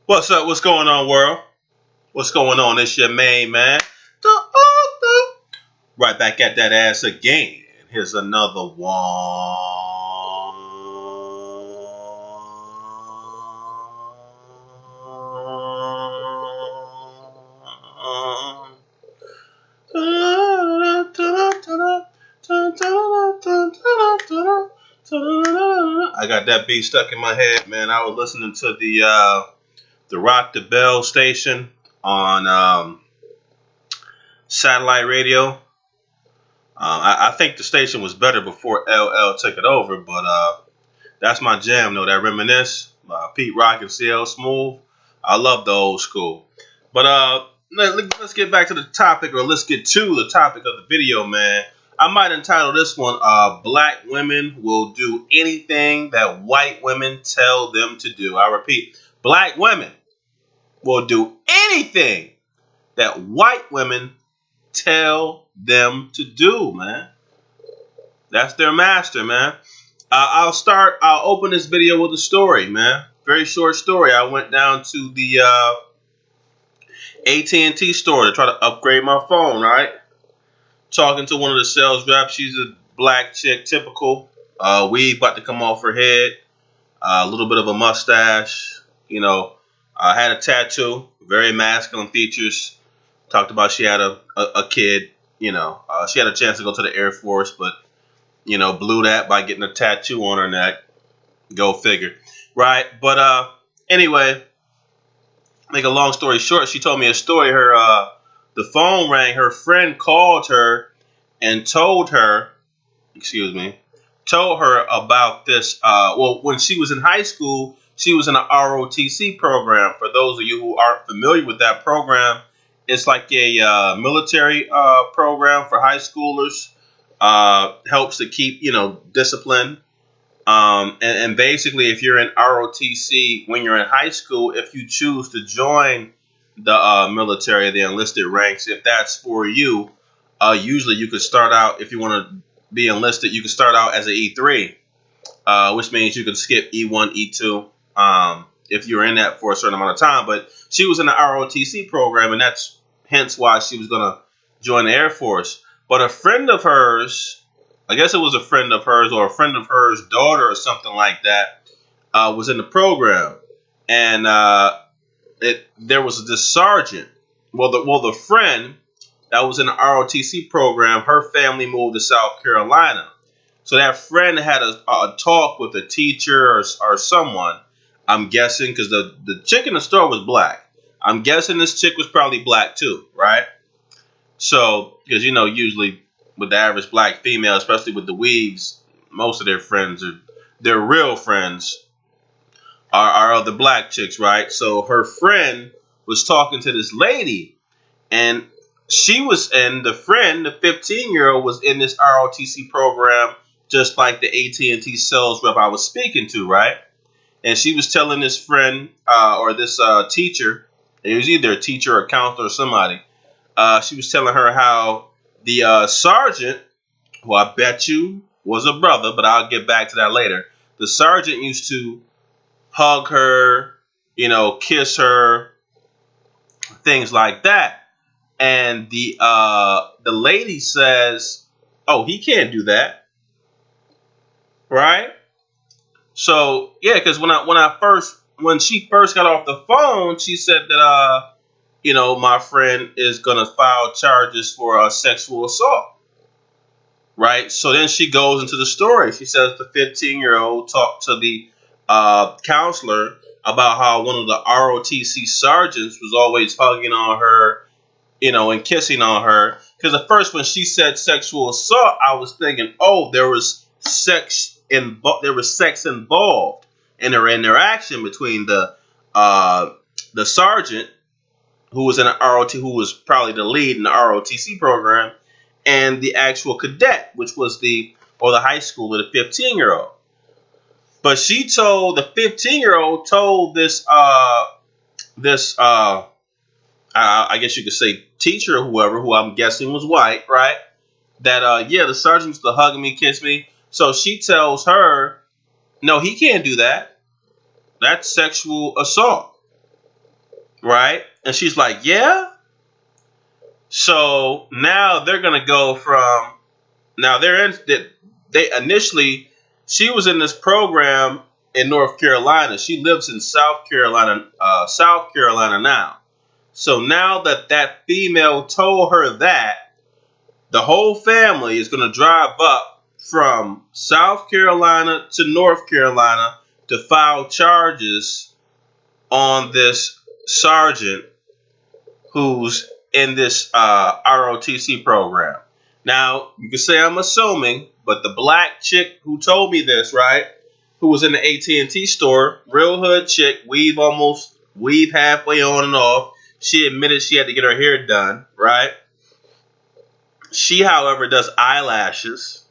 What's up? What's going on, world? What's going on? It's your main man, the author. Right back at that ass again. Here's another one. I got that beat stuck in my head, man. I was listening to the Rock the Bell station on satellite radio. I think the station was better before LL took it over, but that's my jam, though. That Reminisce, Pete Rock and CL Smooth. I love the old school. But let's get back to the topic, or let's get to the topic of the video, man. I might entitle this one, Black Women Will Do Anything That White Women Tell Them to Do. I repeat, Black women will do anything that white women tell them to do, man. That's their master, man. I'll open this video with a story, man. Very short story. I went down to the AT&T store to try to upgrade my phone, right? Talking to one of the sales reps. She's a black chick, typical. Weave about to come off her head. A little bit of a mustache. You know, had a tattoo. Very masculine features. Talked about she had a kid. You know, she had a chance to go to the Air Force, but, you know, blew that by getting a tattoo on her neck. Go figure. Right? But anyway, make a long story short, she told me a story. The phone rang. Her friend called her and told her about this. Well, when she was in high school, she was in an ROTC program. For those of you who aren't familiar with that program, it's like a military program for high schoolers. Helps to keep, discipline. And basically, if you're in ROTC when you're in high school, if you choose to join the military, the enlisted ranks, if that's for you, usually you could start out, if you want to be enlisted, you could start out as an E3, which means you could skip E1, E2 if you're in that for a certain amount of time. But she was in the ROTC program, and that's hence why she was going to join the Air Force. But a friend of hers, I guess it was a friend of hers or a friend of hers daughter or something like that, was in the program. And there was this sergeant. Well, the friend that was in the ROTC program, her family moved to South Carolina. So that friend had a talk with a teacher or someone, I'm guessing, because the chick in the store was black. I'm guessing this chick was probably black too, right? So, because, usually with the average black female, especially with the weaves, most of their friends, their real friends, are other black chicks, right? So her friend was talking to this lady, and the 15-year-old, was in this ROTC program, just like the AT&T sales rep I was speaking to, right? And she was telling this friend, or this teacher, it was either a teacher or a counselor or somebody, she was telling her how the sergeant, who I bet you was a brother, but I'll get back to that later, the sergeant used to hug her, kiss her, things like that. And the lady says, "Oh, he can't do that." Right? So, yeah, because when she first got off the phone, she said that my friend is going to file charges for sexual assault. Right? So then she goes into the story. She says the 15-year-old talked to the counselor about how one of the ROTC sergeants was always hugging on her, and kissing on her. Because at first, when she said sexual assault, I was thinking, oh, there was sex involved in her interaction between the sergeant, who was who was probably the lead in the ROTC program, and the actual cadet, which was the high schooler, the 15-year-old. But the 15-year-old told this I guess you could say teacher or whoever, who I'm guessing was white, right? That the sergeant used to hug me, kiss me. So she tells her, no, he can't do that. That's sexual assault. right? And she's like, yeah. So now they're gonna go from now they're in they initially she was in this program in North Carolina. She lives in South Carolina now. So now that that female told her that, the whole family is going to drive up from South Carolina to North Carolina to file charges on this sergeant who's in this ROTC program. Now, you can say I'm assuming, but the black chick who told me this, right, who was in the AT&T store, real hood chick, weave halfway on and off. She admitted she had to get her hair done, right? She, however, does eyelashes,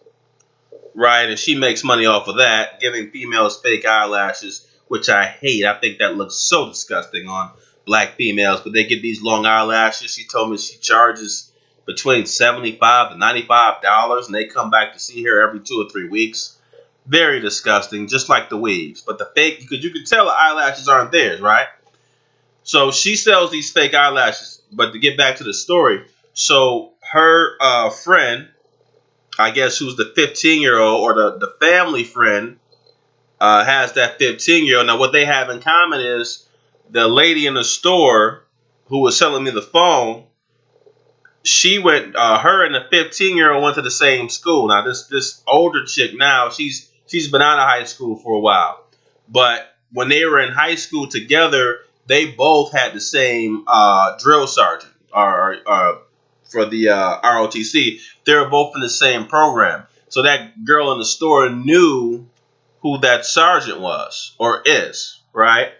right? And she makes money off of that, giving females fake eyelashes, which I hate. I think that looks so disgusting on black females, but they get these long eyelashes. She told me she charges between $75 to $95, and they come back to see her every 2 or 3 weeks. Very disgusting, just like the weaves. But the fake, because you can tell the eyelashes aren't theirs, right? So she sells these fake eyelashes. But to get back to the story, so her friend, I guess who's the 15-year-old or the family friend, has that 15-year-old. Now, what they have in common is the lady in the store who was selling me the phone, she went, her and the 15-year-old went to the same school. Now, this older chick now, she's been out of high school for a while. But when they were in high school together, they both had the same drill sergeant or for the ROTC. They were both in the same program. So that girl in the store knew who that sergeant was or is, right?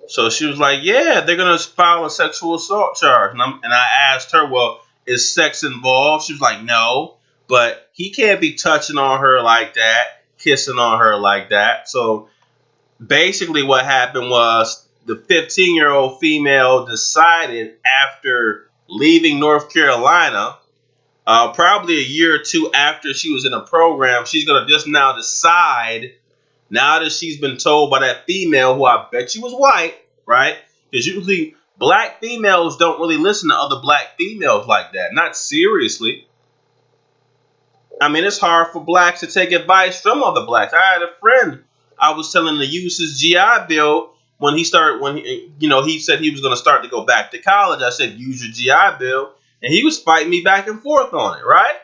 So she was like, yeah, they're going to file a sexual assault charge. And I asked her, well, is sex involved? She was like, no, but he can't be touching on her like that, kissing on her like that. So basically what happened was the 15-year-old female decided after leaving North Carolina, probably a year or two after she was in a program, she's going to just now decide, now that she's been told by that female, who I bet you was white, right? Because usually black females don't really listen to other black females like that. Not seriously. I mean, it's hard for blacks to take advice from other blacks. I had a friend I was telling to use his GI Bill when he said he was going to start to go back to college. I said, use your GI Bill. And he was fighting me back and forth on it, right?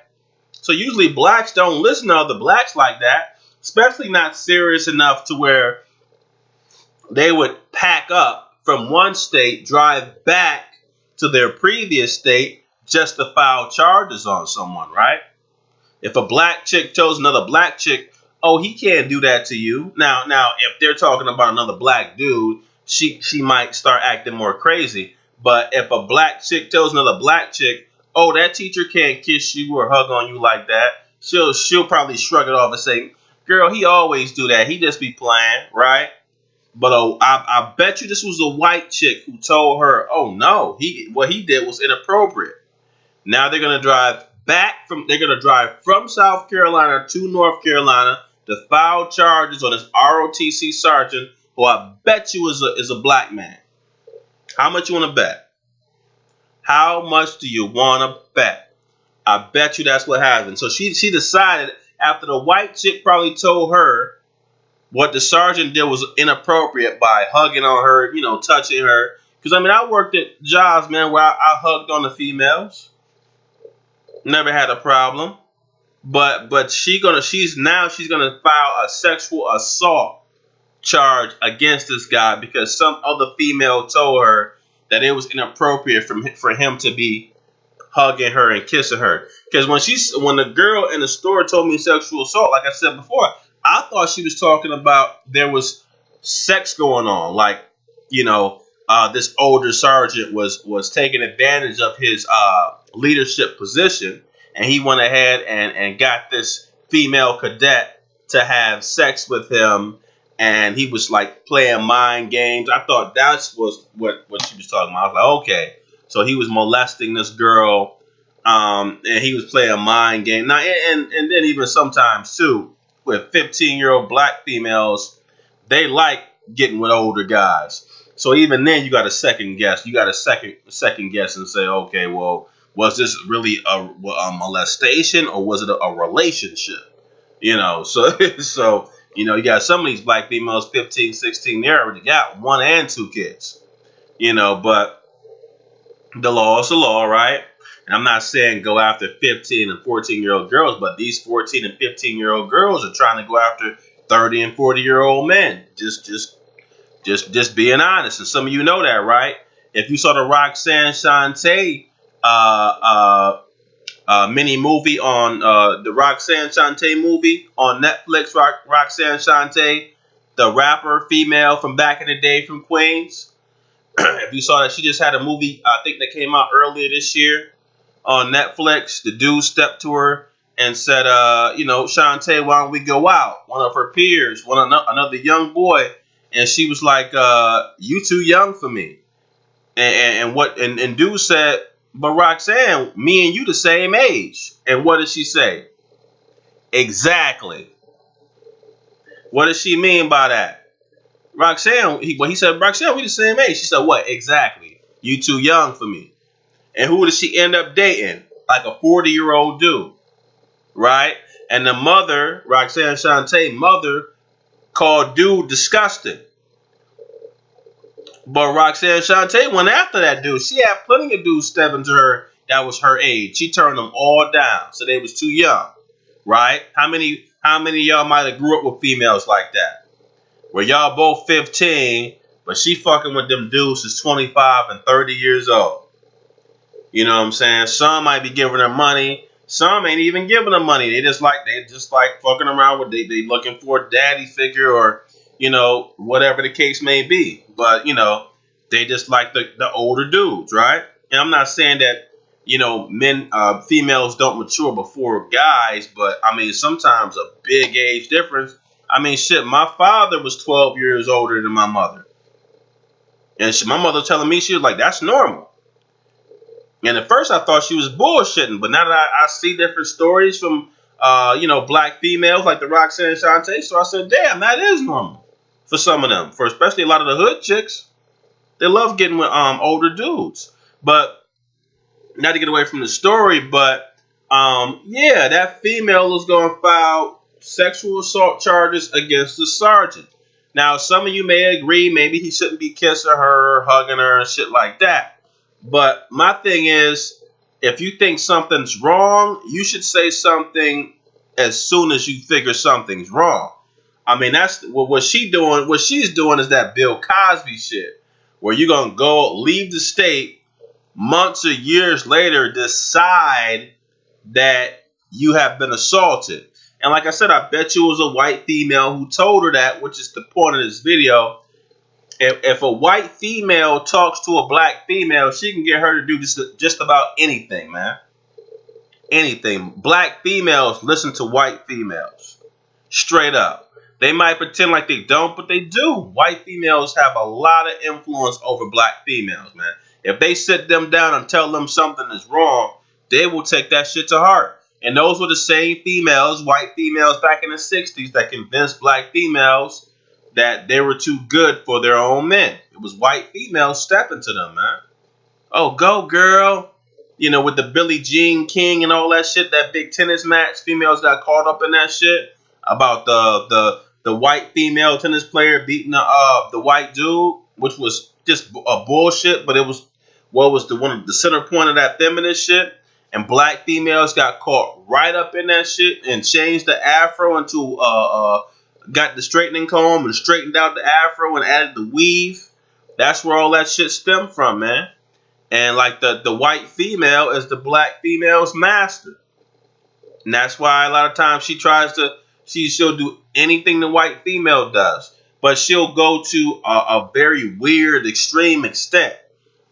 So usually blacks don't listen to other blacks like that, especially not serious enough to where they would pack up from one state, drive back to their previous state just to file charges on someone, right? If a black chick tells another black chick, oh, he can't do that to you. Now, if they're talking about another black dude, she might start acting more crazy. But if a black chick tells another black chick, oh, that teacher can't kiss you or hug on you like that, she'll probably shrug it off and say, girl, he always do that. He just be playing, right? But I bet you this was a white chick who told her, oh no, what he did was inappropriate. Now they're gonna drive from South Carolina to North Carolina to file charges on this ROTC sergeant, who I bet you is a black man. How much you want to bet? How much do you want to bet? I bet you that's what happened. So she decided after the white chick probably told her what the sergeant did was inappropriate by hugging on her, touching her. Because, I mean, I worked at jobs, man, where I hugged on the females. Never had a problem. But she's gonna file a sexual assault charge against this guy because some other female told her that it was inappropriate for him to be hugging her and kissing her. Because when the girl in the store told me sexual assault, like I said before, I thought she was talking about there was sex going on, like this older sergeant was taking advantage of his leadership position, and he went ahead and got this female cadet to have sex with him, and he was like playing mind games. I thought that was what she was talking about. I was like, okay, so he was molesting this girl, and he was playing mind game. Now, and then even sometimes too, with 15-year-old black females, they like getting with older guys. So even then, you got to second guess. You got to second guess and say, okay, well, was this really a molestation or was it a relationship? So you got some of these black females, 15, 16, they already got 1 and 2 kids. But the law is the law, right? And I'm not saying go after 15 and 14-year-old girls, but these 14 and 15-year-old girls are trying to go after 30 and 40-year-old men. Just being honest. And some of you know that, right? If you saw the Roxanne Shante mini movie on the Roxanne Shante movie on Netflix, Roxanne Shante, the rapper female from back in the day from Queens. If you saw that, she just had a movie, I think that came out earlier this year on Netflix. The dude stepped to her and said, Shantae, why don't we go out? One of her peers, another young boy, and she was like, you too young for me. And dude said, but Roxanne, me and you the same age. And what did she say? Exactly. What does she mean by that? Roxanne, he said, Roxanne, we the same age. She said, what? Exactly. You too young for me. And who did she end up dating? Like a 40-year-old dude. Right? And the mother, Roxanne Shante, mother, called dude disgusting. But Roxanne Shante went after that dude. She had plenty of dudes stepping to her that was her age. She turned them all down. So they was too young. Right? How many of y'all might have grew up with females like that? Where y'all both 15, but she fucking with them dudes who's 25 and 30 years old. You know what I'm saying? Some might be giving her money. Some ain't even giving her money. They just like fucking around with they looking for a daddy figure or, whatever the case may be. But, they just like the older dudes, right? And I'm not saying that, females don't mature before guys, but I mean, sometimes a big age difference. I mean, shit, my father was 12 years older than my mother. And my mother telling me, she was like, that's normal. And at first I thought she was bullshitting, but now that I see different stories from, black females like the Roxanne Shante, so I said, damn, that is normal for some of them. For especially a lot of the hood chicks. They love getting with older dudes. But, not to get away from the story, but, that female is going to file sexual assault charges against the sergeant. Now, some of you may agree maybe he shouldn't be kissing her, hugging her, and shit like that. But my thing is, if you think something's wrong, you should say something as soon as you figure something's wrong. I mean, that's what she's doing. What she's doing is that Bill Cosby shit, where you're going to leave the state, months or years later, decide that you have been assaulted. And like I said, I bet you it was a white female who told her that, which is the point of this video. If a white female talks to a black female, she can get her to do just about anything, man. Anything. Black females listen to white females. Straight up. They might pretend like they don't, but they do. White females have a lot of influence over black females, man. If they sit them down and tell them something is wrong, they will take that shit to heart. And those were the same females, white females back in the 60s, that convinced black females that they were too good for their own men. It was white females stepping to them, man. Oh, go, girl. With the Billie Jean King and all that shit, that big tennis match, females got caught up in that shit about the white female tennis player beating the white dude, which was just a bullshit, but it was what was the center point of that feminist shit. And black females got caught right up in that shit and changed the afro into got the straightening comb and straightened out the afro and added the weave. That's where all that shit stemmed from, man. And like the white female is the black female's master. And that's why a lot of times she'll do anything the white female does. But she'll go to a very weird, extreme extent.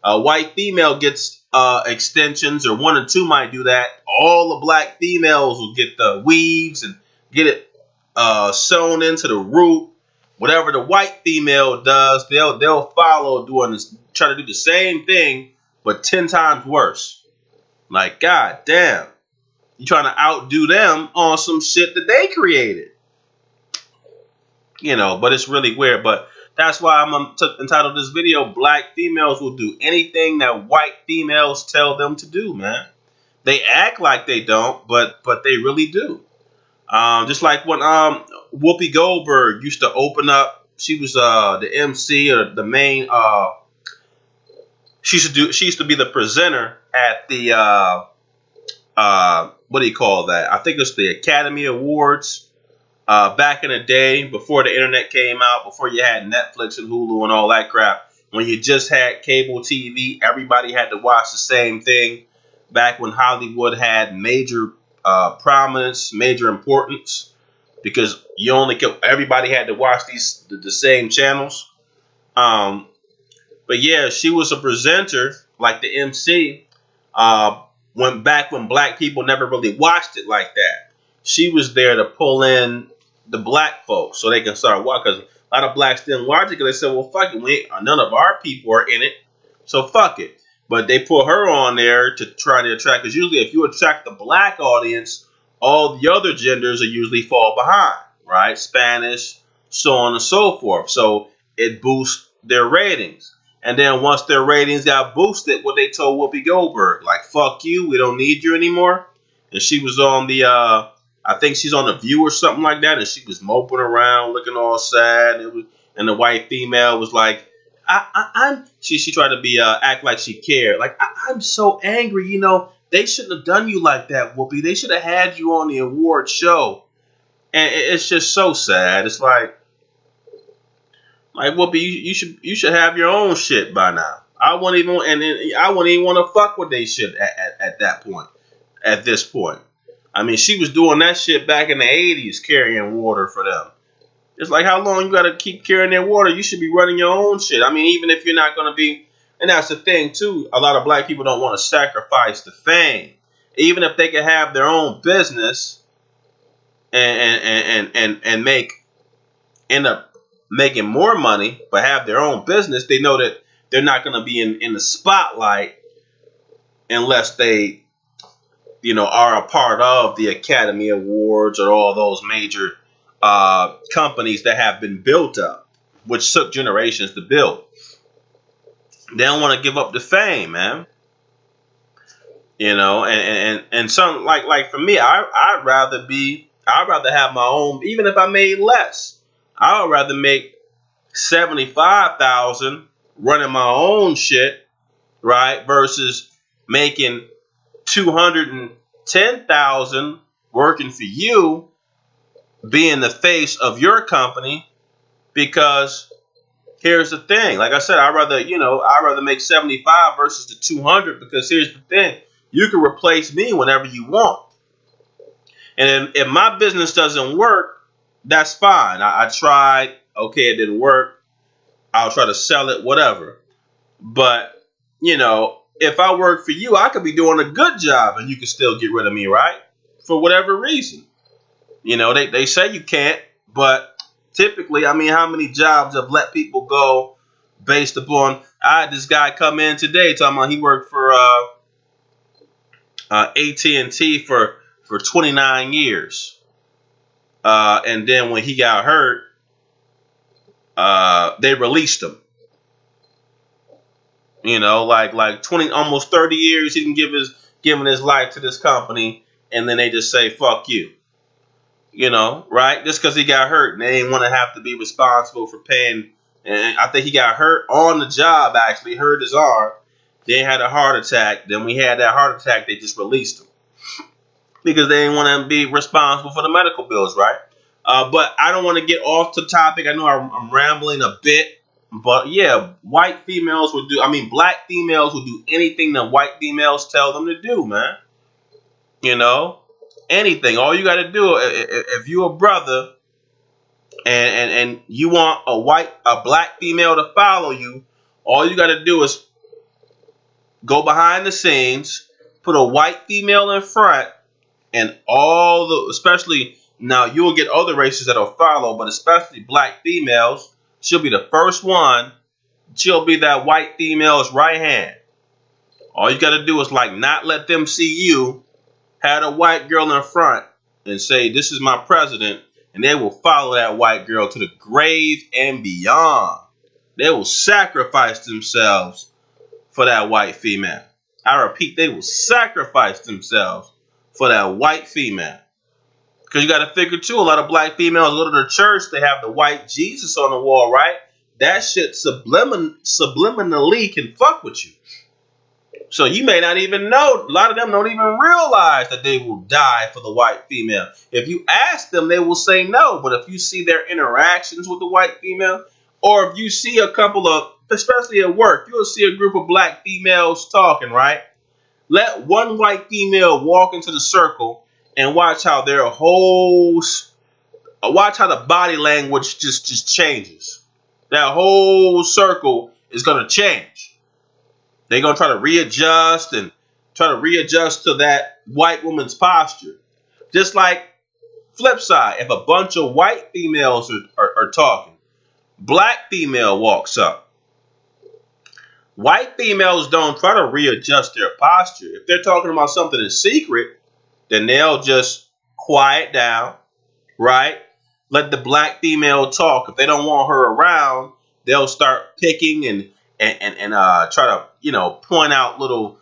A white female gets extensions, or one or two might do that. All the black females will get the weaves and get it sewn into the root. Whatever the white female does, they'll follow doing this, try to do the same thing, but 10 times worse. Like, god damn, you trying to outdo them on some shit that they created. But it's really weird. But That's why I'm entitled this video, Black Females Will Do Anything That White Females Tell Them to Do, man. They act like they don't, but they really do. Just like when Whoopi Goldberg used to open up, she was the MC or the main. She used to be the presenter at the what do you call that? I think it's the Academy Awards. Back in the day, before the internet came out, before you had Netflix and Hulu and all that crap, when you just had cable TV, everybody had to watch the same thing. Back when Hollywood had major prominence, major importance, because everybody had to watch the same channels. But yeah, she was a presenter, like the MC. When black people never really watched it like that, she was there to pull in the black folks so they can start watching. Because a lot of blacks didn't watch it because they said, "Well, fuck it, none of our people are in it, so fuck it." But they put her on there to try to attract. Because usually, if you attract the black audience, all the other genders are usually fall behind, right? Spanish, so on and so forth. So it boosts their ratings. And then once their ratings got boosted, what they told Whoopi Goldberg, like, fuck you, we don't need you anymore. And she was on the, I think she's on The View or something like that, and she was moping around, looking all sad. And the white female was like, she tried to be, act like she cared. Like, I'm so angry, they shouldn't have done you like that, Whoopi. They should have had you on the award show. And it's just so sad. It's like Whoopi, you should have your own shit by now. I wouldn't even want to fuck with they shit at that point. At this point, I mean, she was doing that shit back in the 80s, carrying water for them. It's like, how long you got to keep carrying their water? You should be running your own shit. I mean, even if you're not going to be, and that's the thing too. A lot of black people don't want to sacrifice the fame, even if they can have their own business and end up making more money, but have their own business. They know that they're not going to be in the spotlight unless they, are a part of the Academy Awards or all those major companies that have been built up, which took generations to build. They don't want to give up the fame, man. And some like for me, I'd rather have my own, even if I made less. I would rather make $75,000 running my own shit, right, versus making $210,000 working for you, being the face of your company. Because here's the thing, like I said, I'd rather make 75 versus the 200. Because here's the thing, you can replace me whenever you want, and if my business doesn't work, that's fine. I tried. Okay, it didn't work. I'll try to sell it, whatever. But, if I work for you, I could be doing a good job and you can still get rid of me, right? For whatever reason. They say you can't, but typically, I mean, how many jobs have let people go based upon, I had this guy come in today talking about he worked for AT&T for 29 years. And then when he got hurt, they released him. Like 20, almost 30 years he didn't giving his life to this company, and then they just say fuck you. Right? Just because he got hurt, and they didn't want to have to be responsible for paying. And I think he got hurt on the job. Actually, hurt his arm. Then had a heart attack. Then we had that heart attack. They just released him because they didn't want to be responsible for the medical bills, right? But I don't want to get off the topic. I know I'm rambling a bit, but yeah, black females will do anything that white females tell them to do, man. Anything. All you got to do, if you're a brother and you want a black female to follow you, all you got to do is go behind the scenes, put a white female in front, and especially now you'll get other races that'll follow, but especially black females, she'll be the first one. She'll be that white female's right hand. All you got to do is not let them see you, had a white girl in front, and say, this is my president, and they will follow that white girl to the grave and beyond. They will sacrifice themselves for that white female. I repeat, they will sacrifice themselves for that white female. Because you got to figure too, a lot of black females go to the church, they have the white Jesus on the wall, right? That shit subliminally can fuck with you. So you may not even know. A lot of them don't even realize that they will die for the white female. If you ask them, they will say no. But if you see their interactions with the white female, or if you see a couple of, especially at work, you'll see a group of black females talking, right? Let one white female walk into the circle and watch how watch how the body language just changes. That whole circle is going to change. They're going to try to readjust to that white woman's posture. Just like flip side, if a bunch of white females are talking, black female walks up. White females don't try to readjust their posture. If they're talking about something in secret, then they'll just quiet down, right? Let the black female talk. If they don't want her around, they'll start picking and try to, point out little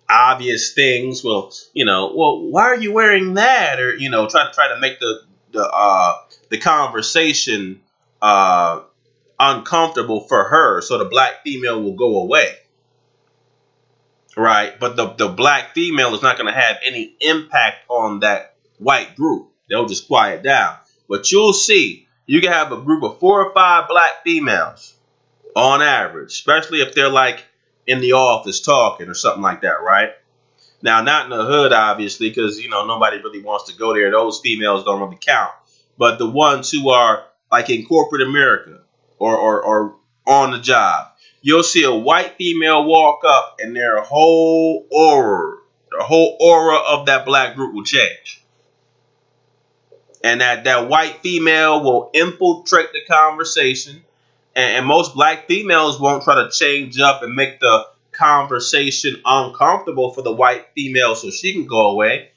obvious things. Well, why are you wearing that? Or, try to make the conversation uncomfortable for her, so the black female will go away. Right? But the black female is not going to have any impact on that white group. They'll just quiet down. But you'll see, you can have a group of 4 or 5 black females on average, especially if they're like in the office talking or something like that, right? Now, not in the hood, obviously, because, nobody really wants to go there. Those females don't really count. But the ones who are like in corporate America or on the job, you'll see a white female walk up and their whole aura of that black group will change. And that white female will infiltrate the conversation. And most black females won't try to change up and make the conversation uncomfortable for the white female so she can go away.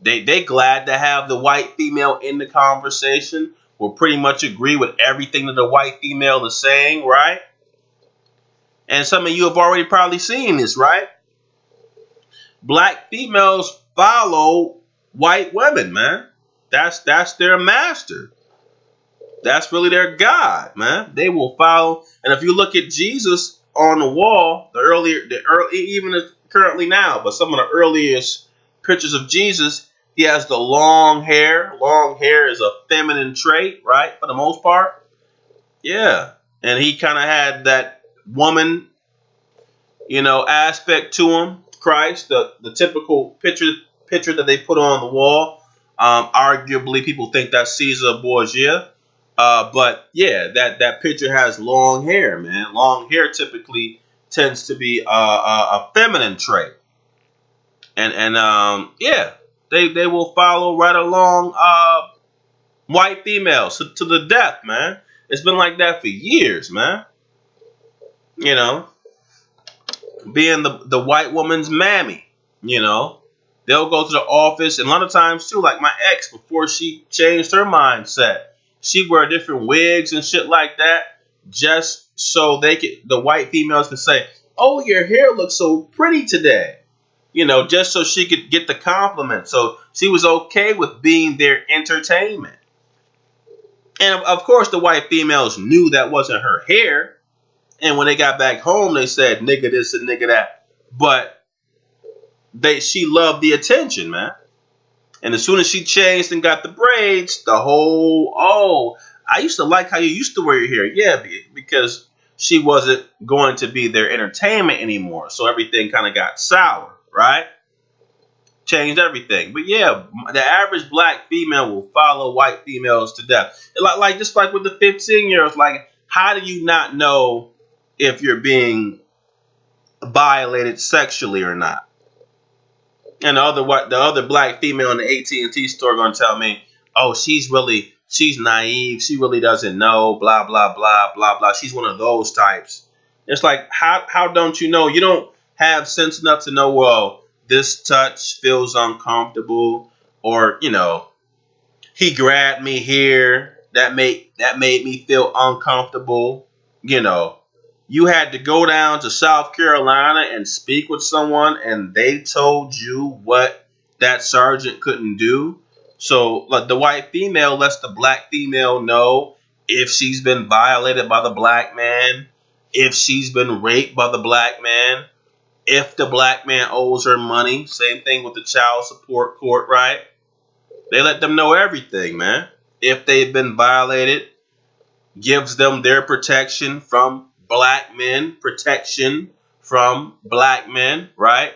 They glad to have the white female in the conversation. Will pretty much agree with everything that the white female is saying, right? And some of you have already probably seen this, right? Black females follow white women, man. That's their master. That's really their God, man. They will follow. And if you look at Jesus on the wall, the early, even currently now, but some of the earliest pictures of Jesus, he has the long hair. Long hair is a feminine trait, right? For the most part. Yeah. And he kind of had that woman, aspect to him. Christ, the typical picture that they put on the wall. Arguably, people think that's Caesar Borgia. But yeah, that picture has long hair, man. Long hair typically tends to be a feminine trait. And yeah, they will follow right along white females to the death, man. It's been like that for years, man. Being the white woman's mammy, They'll go to the office, and a lot of times too, like my ex, before she changed her mindset, she wear different wigs and shit like that, just so the white females could say, "Oh, your hair looks so pretty today," just so she could get the compliment. So she was okay with being their entertainment. And of course, the white females knew that wasn't her hair. And when they got back home, they said, "Nigga this and nigga that." But she loved the attention, man. And as soon as she changed and got the braids, I used to like how you used to wear your hair. Yeah, because she wasn't going to be their entertainment anymore. So everything kind of got sour, right? Changed everything. But yeah, the average black female will follow white females to death. Just like with the 15-year-olds, like, how do you not know if you're being violated sexually or not? And the other black female in the AT&T store going to tell me, "Oh, she's naive. She really doesn't know, blah, blah, blah, blah, blah. She's one of those types." It's like, how don't you know? You don't have sense enough to know, well, this touch feels uncomfortable, or, he grabbed me here. That made me feel uncomfortable. you know, you had to go down to South Carolina and speak with someone, and they told you what that sergeant couldn't do. So, like, the white female lets the black female know if she's been violated by the black man, if she's been raped by the black man, if the black man owes her money. Same thing with the child support court, right? They let them know everything, man. If they've been violated, gives them their protection from black men, protection from black men, right?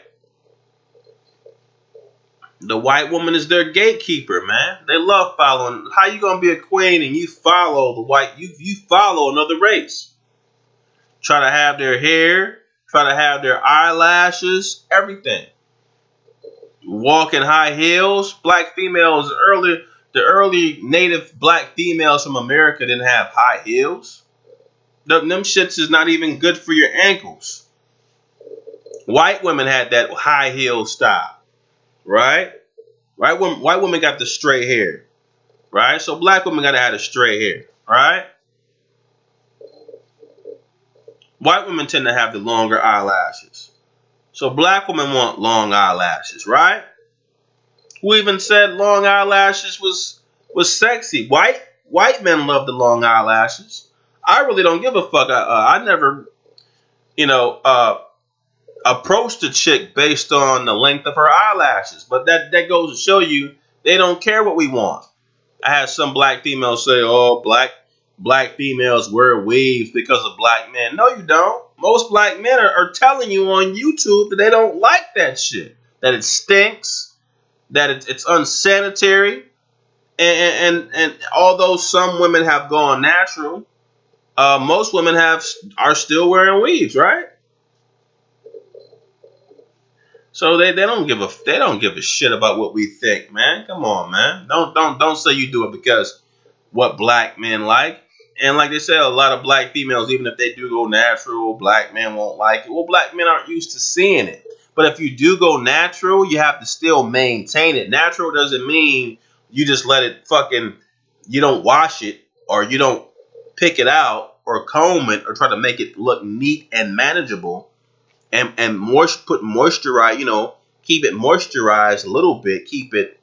The white woman is their gatekeeper, man. They love following. How you gonna be a queen and you follow the white? You follow another race. Try to have their hair, try to have their eyelashes, everything. Walk in high heels. Black females earlier, the early native black females from America didn't have high heels. Them shits is not even good for your ankles. White women had that high heel style, right? White women got the straight hair, right? So black women gotta have the straight hair, right? White women tend to have the longer eyelashes. So black women want long eyelashes, right? Who even said long eyelashes was sexy? White men love the long eyelashes. I really don't give a fuck. I never, approached a chick based on the length of her eyelashes. But that goes to show you they don't care what we want. I had some black females say, "Oh, black females wear weaves because of black men." No, you don't. Most black men are telling you on YouTube that they don't like that shit. That it stinks. That it's unsanitary. And although some women have gone natural, most women are still wearing weaves, right? So they don't give a shit about what we think, man. Come on, man. Don't say you do it because what black men like. And like they said, a lot of black females, even if they do go natural, black men won't like it. Well, black men aren't used to seeing it. But if you do go natural, you have to still maintain it. Natural doesn't mean you just let it you don't wash it or you don't pick it out or comb it or try to make it look neat and manageable and put moisturize, keep it moisturized a little bit, keep it,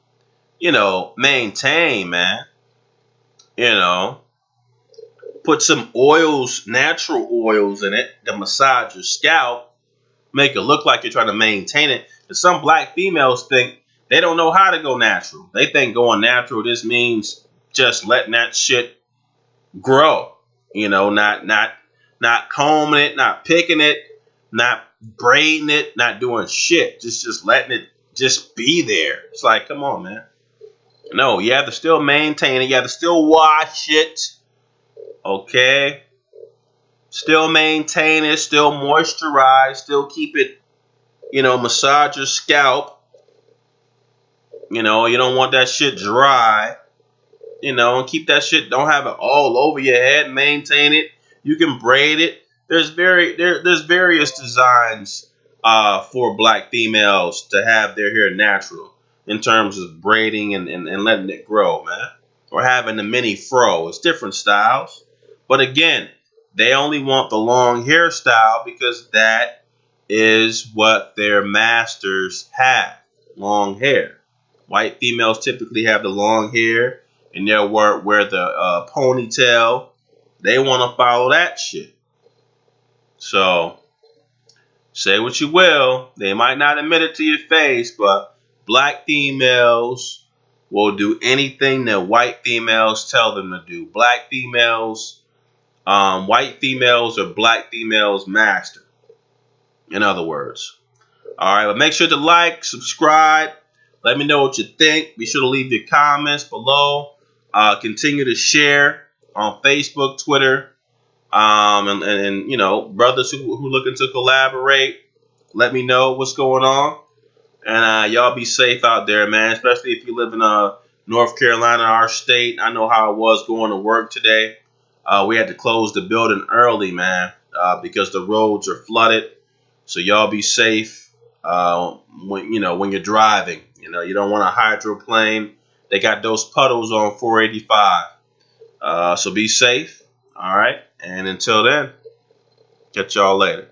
maintained, man. Put some oils, natural oils in it to massage your scalp, make it look like you're trying to maintain it. But some black females think they don't know how to go natural. They think going natural just means just letting that shit grow. Not combing it, not picking it, not braiding it, not doing shit. Just letting it just be there. It's like, come on, man. No, you have to still maintain it. You have to still wash it. Okay? Still maintain it, still moisturize, still keep it, massage your scalp. You don't want that shit dry. And keep that shit, don't have it all over your head, maintain it. You can braid it. There's various designs for black females to have their hair natural in terms of braiding and letting it grow, man. Or having the mini fro. It's different styles. But again, they only want the long hairstyle because that is what their masters have. Long hair. White females typically have the long hair and they'll wear the ponytail. They want to follow that shit. So, say what you will. They might not admit it to your face, but black females will do anything that white females tell them to do. Black females, white females are black females' master. In other words. All right, but make sure to like, subscribe. Let me know what you think. Be sure to leave your comments below. Continue to share on Facebook, Twitter, and brothers who looking to collaborate. Let me know what's going on. And y'all be safe out there, man. Especially if you live in North Carolina, our state. I know how it was going to work today. We had to close the building early, man, because the roads are flooded. So y'all be safe when you're driving. You don't want a hydroplane. They got those puddles on 485. So be safe. All right. And until then, catch y'all later.